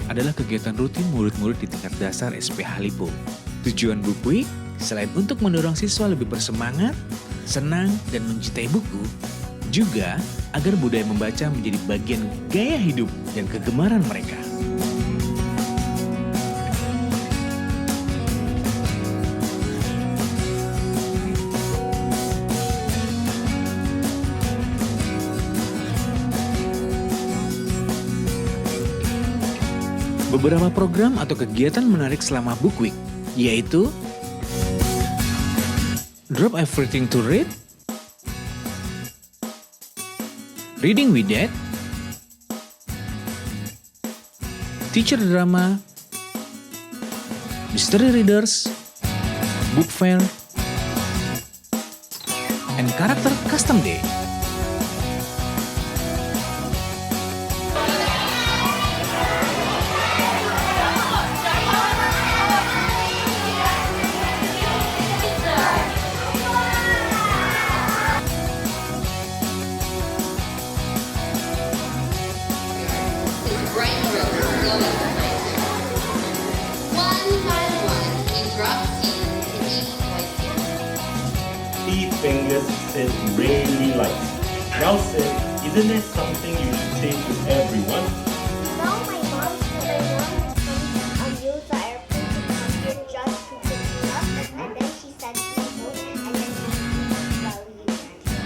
adalah kegiatan rutin murid-murid di tingkat dasar SPH Lippo. Tujuan Book Week, selain untuk mendorong siswa lebih bersemangat, senang, dan mencintai buku, juga agar budaya membaca menjadi bagian gaya hidup dan kegemaran mereka. Beberapa program atau kegiatan menarik selama Book Week, yaitu Drop Everything to Read, Reading with Dad, Teacher Drama, Mystery Readers, Book Fair, and Character Custom Day. These fingers Sid really likes. Now Sid, isn't it something you should say to everyone? No, my mom said I wanted to use the airplane to come here just to pick me up, and then she said people, and then she said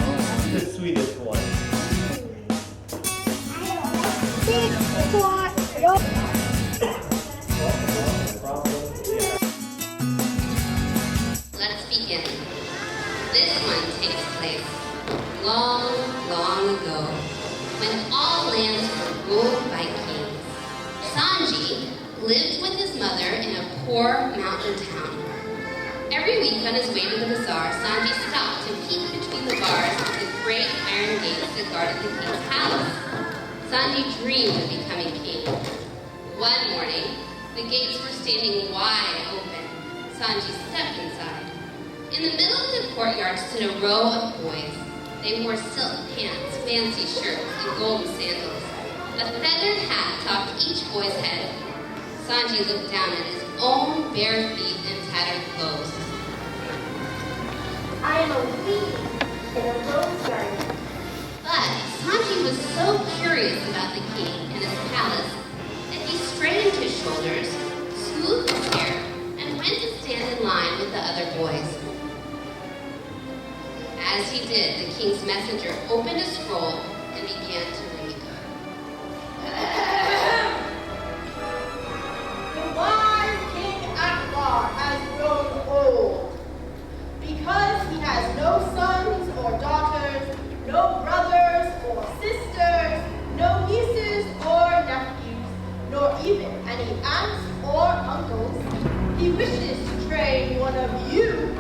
Oh, the sweetest one. Let's begin. This one takes place long, long ago, when all lands were ruled by kings. Sanji lived with his mother in a poor mountain town. Every week on his way to the bazaar, Sanji stopped to peek between the bars of the great iron gates that guarded the king's palace. Sanji dreamed of becoming king. One morning, the gates were standing wide open. Sanji stepped inside. In the middle of the courtyard stood a row of boys. They wore silk pants, fancy shirts, and golden sandals. A feathered hat topped each boy's head. Sanji looked down at his own bare feet and tattered clothes. I am a weed in a rose garden. But Sanji was so curious about the king and his palace that he straightened his shoulders, smoothed his hair, and went to stand in line with the other boys. As he did, the king's messenger opened a scroll and began to read. The wise King Akbar has grown old. Because he has no sons or daughters, no brothers or sisters, no nieces or nephews, nor even any aunts or uncles, he wishes to train one of you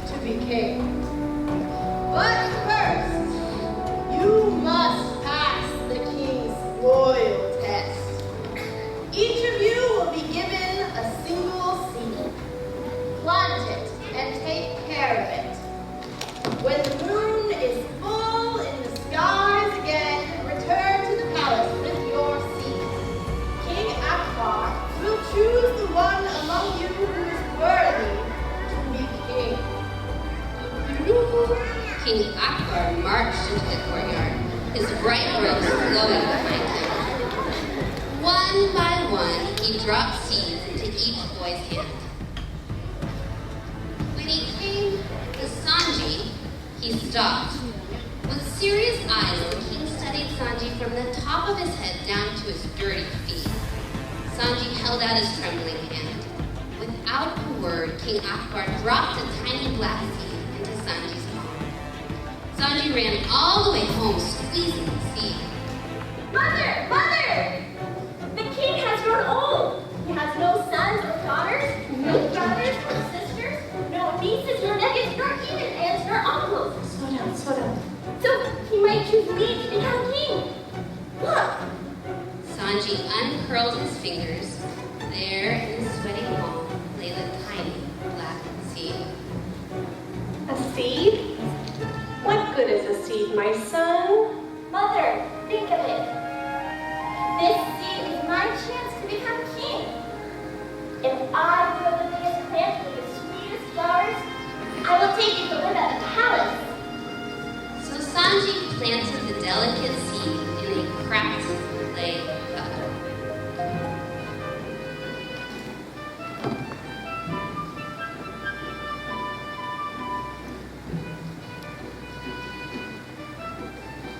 to be king. But first, you must pass the king's royal test. Each of you will be given a single seed. Plant it and take care of it. When the moon is full in the skies again, return to the palace with your seed. King Akbar will choose the one among you who is worthy to be king. King Akbar marched into the courtyard, his bright robes glowing behind him. One by one, he dropped seeds into each boy's hand. When he came to Sanji, he stopped. With serious eyes, the king studied Sanji from the top of his head down to his dirty feet. Sanji held out his trembling hand. Without a word, King Akbar dropped a tiny black seed into Sanji's palm. Sanji ran all the way home, squeezing the seed. Mother! Mother! The king has grown old. He has no sons or daughters, no brothers or sisters, no nieces nor nephews, nor even aunts nor uncles. Slow down. So he might choose me to become king. Look! Sanji uncurled his fingers. There in his sweaty palm lay the tiny black seed. A seed? What good is a seed, my son? Mother, think of it. This seed is my chance I will take you to live at the palace. So Sanji planted the delicate seed in a cracked clay cup.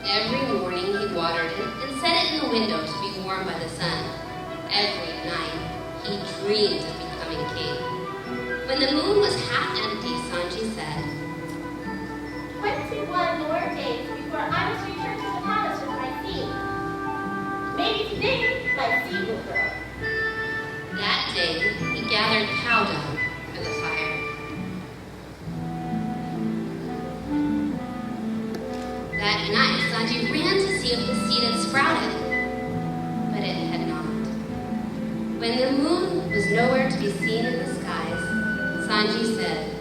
Every morning he watered it and set it in the window to be warmed by the sun. Every night he dreamed of becoming king. When the moon was half empty, Sanji said, 21 more days before I must return to the palace with my seed. Maybe today my seed will grow. that day he gathered cow dung for the fire. That night, Sanji ran to see if the seed had sprouted, but it had not. When the moon was nowhere to be seen in the skies, Sanji said,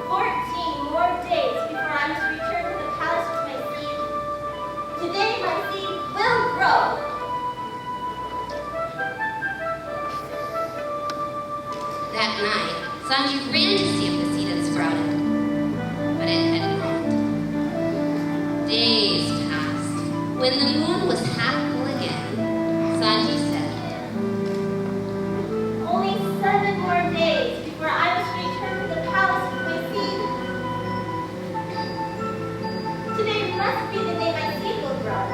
14 more days before I must return to the palace with my seed. Today my seed will grow. That night, Sanji ran to see if the seed had sprouted, but it had not. Days passed. When the moon was half full again, Sanji said, Only 7 more days before I must return to the palace with my seed. Today must be the day my seed will grow.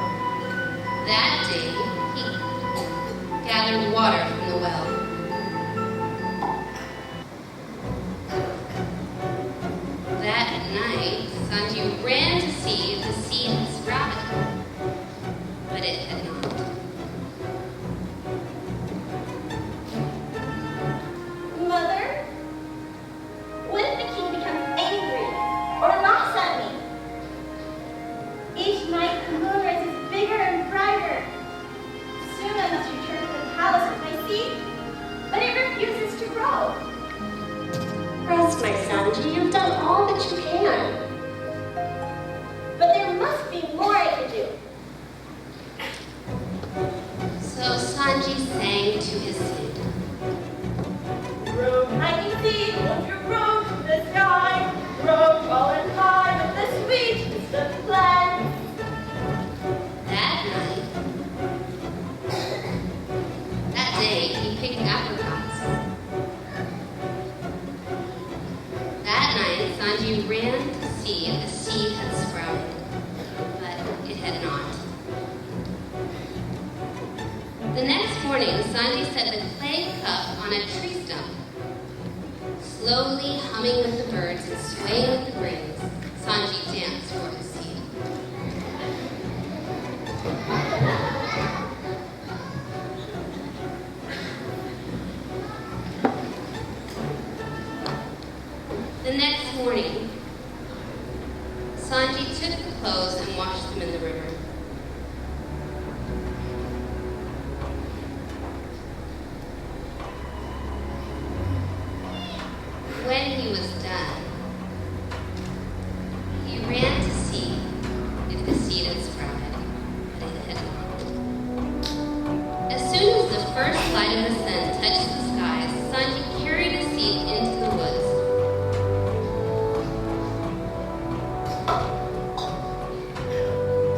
that day he gathered water from the well. That night, Sanji ran to see if the seed had sprouted, but it had not. Mother, what if the king becomes angry or laughs at me? Each night the moon rises bigger and brighter. Soon I must return to the palace with my seed, but it refuses to grow. Rest, my Sanji. You've done all that you can. But there must be more I can do. So Sanji sang to his seed. Grow tiny seed, lift your growth to the sky. Grow tall and high with the sweetness of plants. That day, he picked apricots. That night, Sanji ran to see if the seed had sprouted, but it had not. The next morning, Sanji set the clay cup on a tree stump. Slowly humming with the birds and swaying with the breeze, Sanji danced for his seed. The next morning, Sanji took the clothes and washed them in the river. When he was done, he ran to see if the seed had sprouted, but it had not. As soon as the first light of the sun touched the skies, Sanji carried his seed into the woods.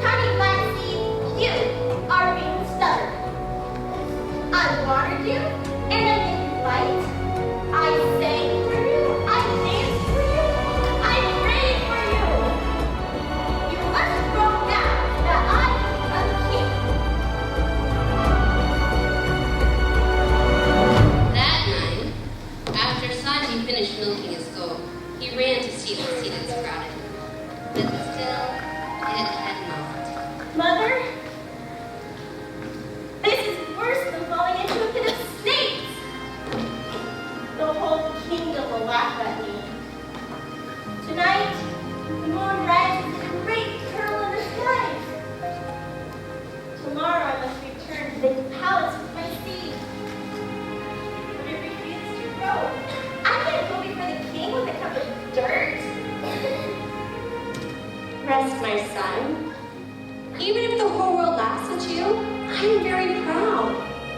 Tiny black seed, you are being stubborn. I watered you, and I gave you light. I sang for you, I danced for you, I prayed for you. You must grow now that I am king. That night, after Sanji finished milking his goat, he ran to see if the seed had sprouted. But still, it had not. Mother, this is worse than falling into a pit of snakes. The whole kingdom will laugh at me. Tonight, the moon rises in a great pearl in the skies. Tomorrow I must return to the palace with my seed. But it refuses to grow. I can't go before the king with a cup of dirt. Rest, my son. Even if the whole world laughs at you, I'm very proud.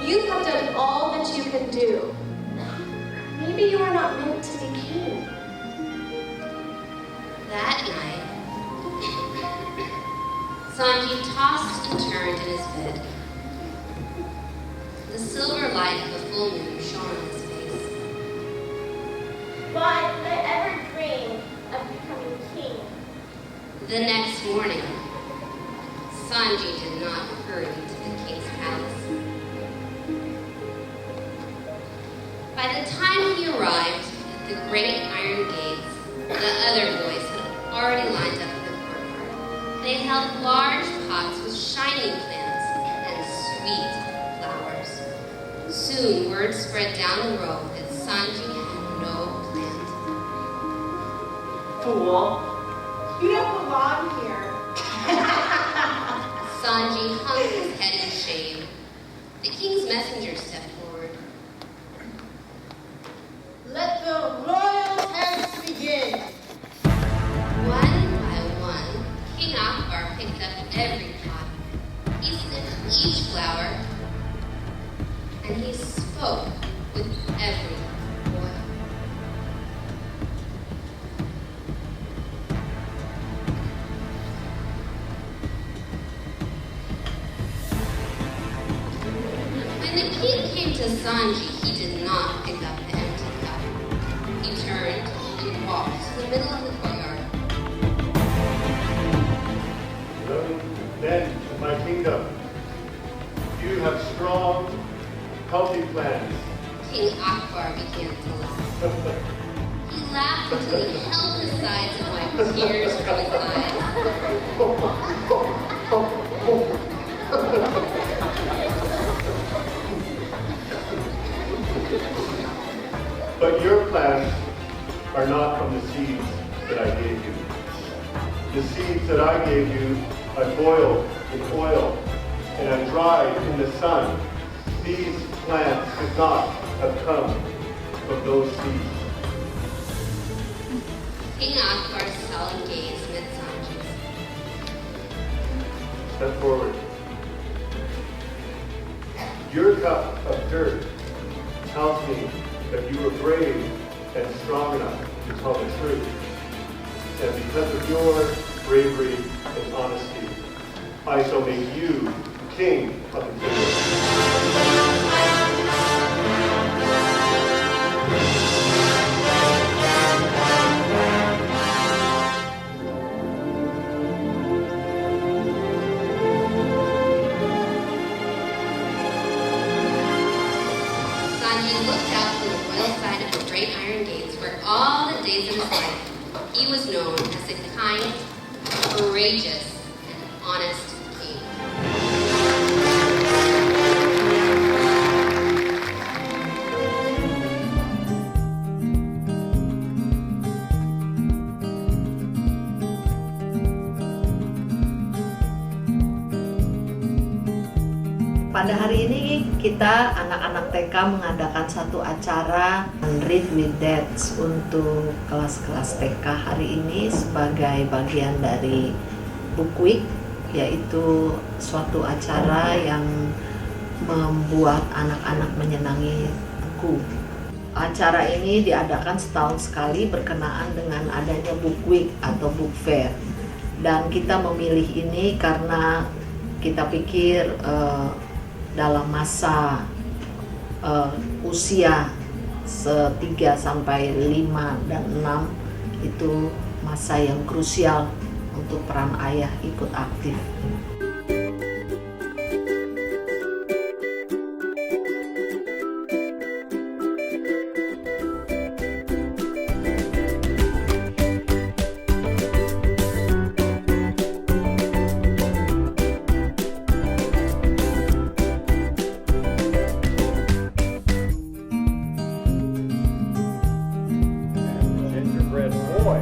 You have done all that you can do. Maybe you are not meant to be king. Sanji tossed and turned in his bed. The silver light of the full moon shone on his face. Why did I ever dream of becoming king? The next morning, Sanji did not hurry to the king's palace. By the time he arrived at the great iron gates, the other boys had already lined up in the courtyard. They held large pots with shining plants and sweet flowers. Soon word spread down the road that Sanji had no plans. Fool. You don't belong here. Sanji hung his head in shame. The king's messenger stepped forward. Let the royal test begin. One by one, King Akbar picked up every pot. He sniffed each flower, and he spoke with every boy. When the king came to Sanji, he did not pick up the empty cup. He turned and walked to the middle of the courtyard. Young men of my kingdom, you have strong, healthy plans. King Akbar began to laugh. He laughed until he held his sides and wiped tears from his eyes. But your plans are not from the seeds that I gave you. The seeds that I gave you, I boiled in oil and I dried in the sun. These plants could not have come from those seeds. King Akbar's sullen gaze met Sanji's. Step forward. Your cup of dirt tells me that you were brave and strong enough to tell the truth. And because of your bravery and honesty, I shall make you king of the kingdom. Sanji looked out from the royal side of the great iron gates where all the days of his life he was known as a kind, courageous, and honest king. Pada hari ini kita anak-anak TK mengadakan satu acara Read with Dads untuk kelas-kelas TK hari ini sebagai bagian dari Book Week, yaitu suatu acara yang membuat anak-anak menyenangi buku. Acara ini diadakan setahun sekali berkenaan dengan adanya Book Week atau Book Fair. Dan kita memilih ini karena kita pikir dalam masa usia 3 sampai 5 dan 6 itu masa yang krusial untuk peran ayah ikut aktif. Gingerbread boy.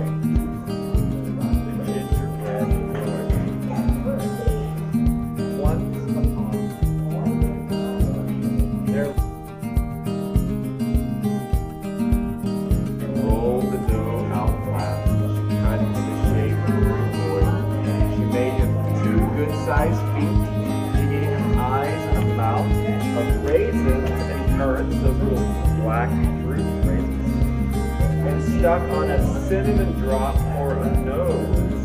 Gingerbread boy. Once upon there roll the dough out flat. She cut it in the shape of a boy. She made him 2 good-sized feet. She gave him eyes and a mouth of raisins and currants, those little black fruit raisins. And stuck on a cinnamon drop for a nose.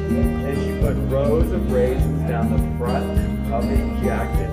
And she put rows of raisins down the front of his jacket.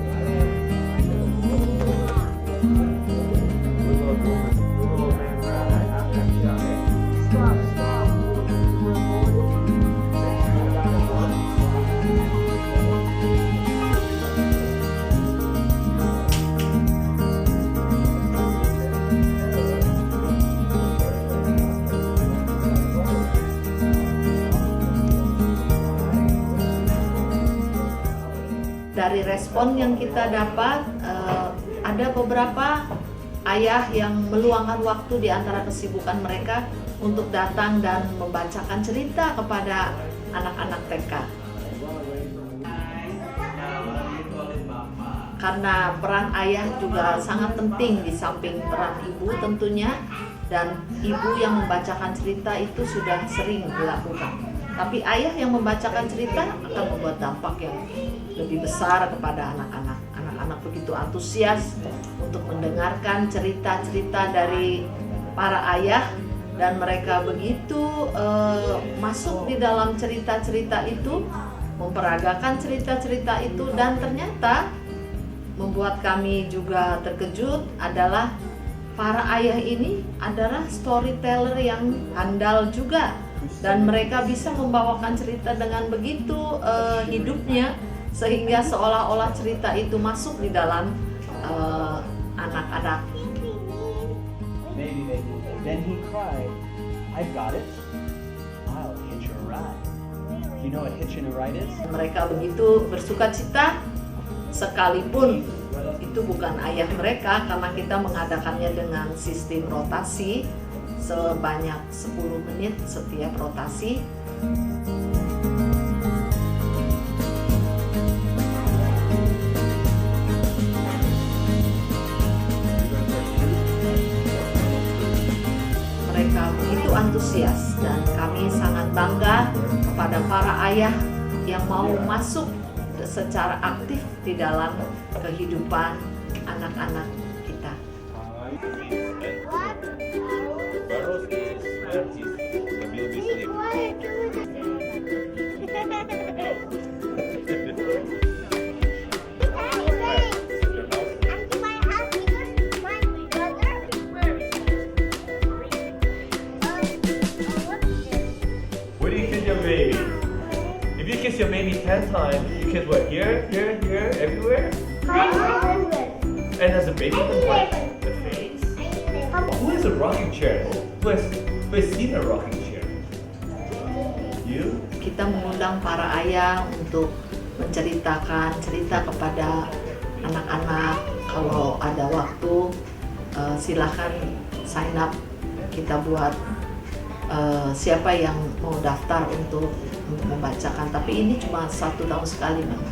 Dari respon yang kita dapat, ada beberapa ayah yang meluangkan waktu di antara kesibukan mereka untuk datang dan membacakan cerita kepada anak-anak TK. Karena peran ayah juga sangat penting di samping peran ibu tentunya, dan ibu yang membacakan cerita itu sudah sering dilakukan. Tapi ayah yang membacakan cerita akan membuat dampak yang lebih besar kepada anak-anak. Anak-anak begitu antusias untuk mendengarkan cerita-cerita dari para ayah, dan mereka begitu masuk di dalam cerita-cerita itu, memperagakan cerita-cerita itu, dan ternyata membuat kami juga terkejut adalah para ayah ini adalah storyteller yang handal juga. Dan mereka bisa membawakan cerita dengan begitu hidupnya, sehingga seolah-olah cerita itu masuk di dalam anak-anak. Maybe. Then he cried, "I've got it. I'll hitch a ride." You know what hitching a ride is? Mereka begitu bersukacita, sekalipun itu bukan ayah mereka, karena kita mengadakannya dengan sistem rotasi sebanyak 10 menit setiap rotasi. Mereka begitu antusias, dan kami sangat bangga kepada para ayah yang mau masuk secara aktif di dalam kehidupan anak-anak kita. Where do you kiss your baby? If you kiss your baby 10 times, you kiss what? Here, here, here, everywhere? And does the baby like the face? Who has a rocking chair? Who has seen a rocking chair? You? Kita mengundang para ayah untuk menceritakan cerita kepada anak-anak. Kalau ada waktu, silakan sign up. Kita buat siapa yang mau daftar untuk membacakan. Tapi ini cuma 1 tahun sekali, Bang.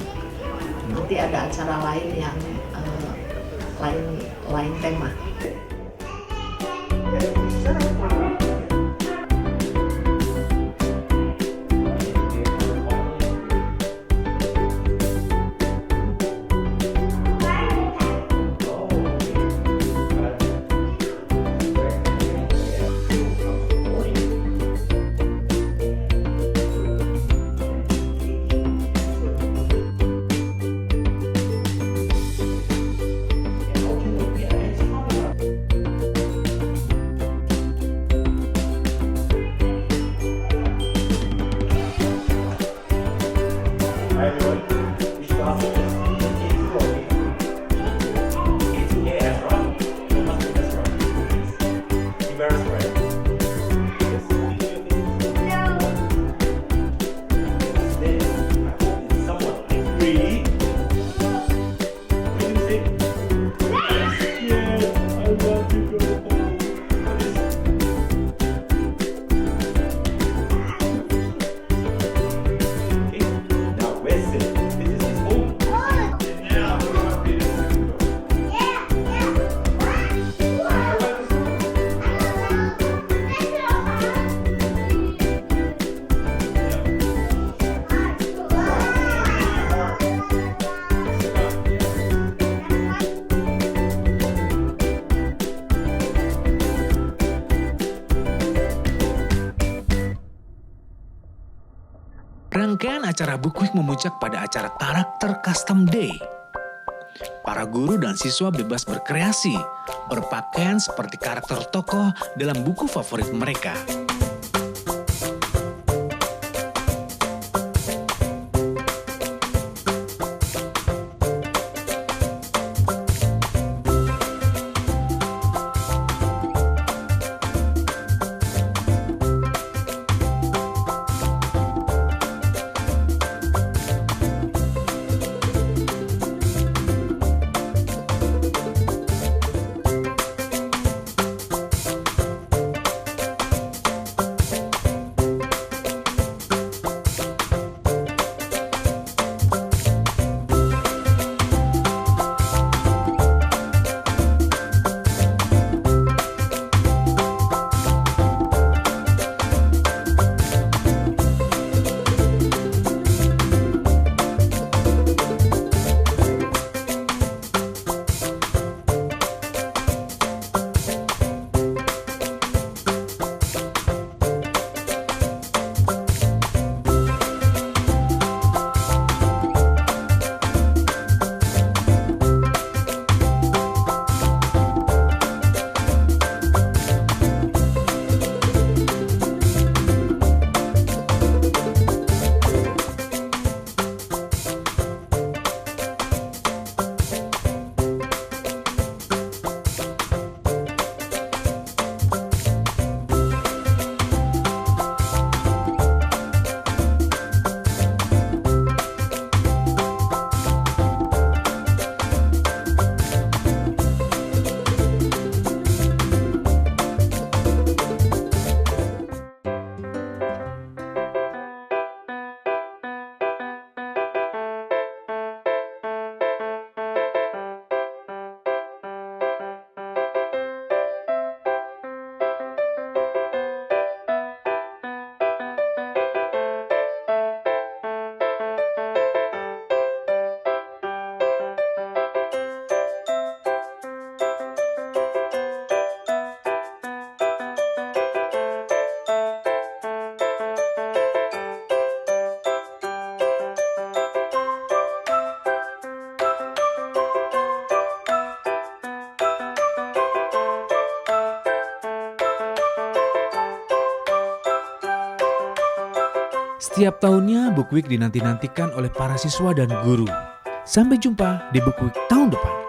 Nanti ada acara lain yang lain tema. Rangkaian acara Book Week memuncak pada acara karakter Custom Day. Para guru dan siswa bebas berkreasi, berpakaian seperti karakter tokoh dalam buku favorit mereka. Setiap tahunnya Book Week dinanti-nantikan oleh para siswa dan guru. Sampai jumpa di Book Week tahun depan.